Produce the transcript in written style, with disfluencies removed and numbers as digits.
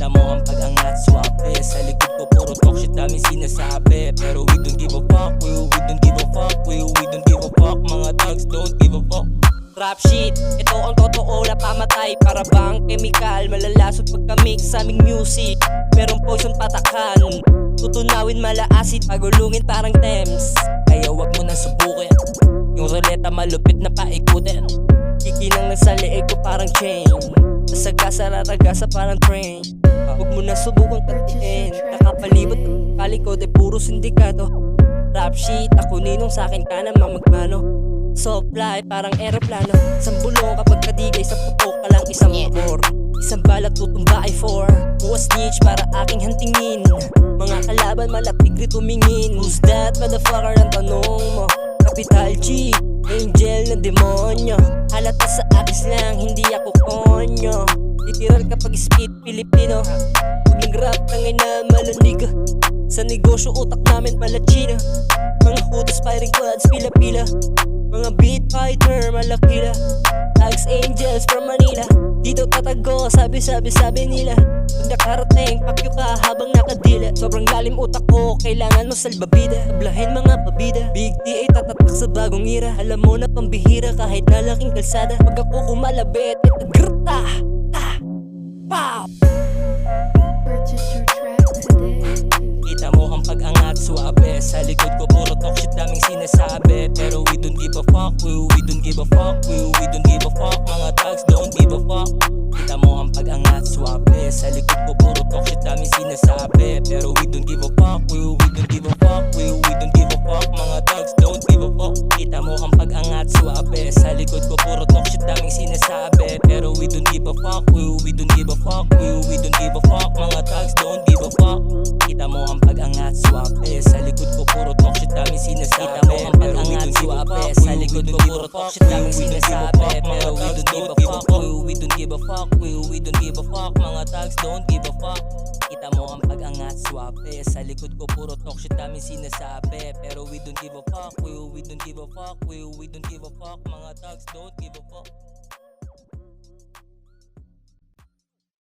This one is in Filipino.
Kita mo ang pag-angat, swabe. Sa likod ko puro talk shit daming sinasabi, pero we don't give a fuck, we don't give a fuck, we don't give a fuck. Mga thugs don't give a fuck. Rap shit, ito ang totoo na pamatay. Para bang chemical, malalasot pagkamix sa aming music. Merong poison patakan, tutunawin mala acid, pagulungin parang Thames. Kaya wag mo nang subukin, yung ruleta malupit na paikutin. Kikinang sa leeg ko parang chain, nasagasa raragasa parang train. Huwag mo na subukang kantiin, nakapalibot ang kalikod ay puro sindikato. Rap shit, ako ninong sa'kin ka naman magmano. Soft fly parang aeroplano, isang bulong kapag kadigay sa putok ka lang isang motor. Isang balat tutumba ay 4, buwas snitch para aking hantingin. Mga kalaban malapig rin tumingin. Who's that motherfucker ang tanong mo? Capital G, angel na demonyo. Halata sa akis lang, hindi ako konyo. Literal kapag speed Pilipino, huling rap tangay na malanig. Sa negosyo utak namin pala China. Mga hudos firing quads pila-pila, mga beat fighter malakila. Tags angels from Manila, dito tatago sabi nila. Pag nakarating pakyo ka habang nakadila. Sobrang lalim utak ko, kailangan mo salbabida. Ablahin mga pabida, Big T ay tatatak sa bagong era. Alam mo na pambihira kahit nalaking kalsada. Pag ako kumalabit, itagrta pow. Purchase your tracks today. Kita mo ang pag-angat, swabe. Sa likod ko puro talk shit daming sinasabi, pero we don't give a fuck, we don't give a fuck, we don't give a fuck. Mga thugs don't give a fuck. Kita mo ang pag-angat, swabe. Sa likod ko puro talk shit daming sinasabi, pero we don't give a fuck, we don't give a fuck, we don't give a fuck. Mga thugs don't give a fuck. Kita mo ang pag-angat, swabe. Sa likod ko puro talk shit daming sinasabi, pero we don't give a fuck, we don't give a fuck, we don't give a fuck. Mga thugs don't give a fuck. Kita mo ang pag-angat, swabe. Sa likod ko puro talk shit daming sinasabi, Kita mo ang pag-angat, swabe. Sa likod ko puro talk shit daming sinasabi, pero we don't give a fuck, we don't give a fuck, we don't give a fuck. Mga thugs don't give a fuck. Kita mo ang pag-angat, swabe. Sa likod ko puro talk shit daming sinasabi, pero we don't give a fuck, we don't give a fuck, we don't give a fuck. Mga thugs don't give a fuck.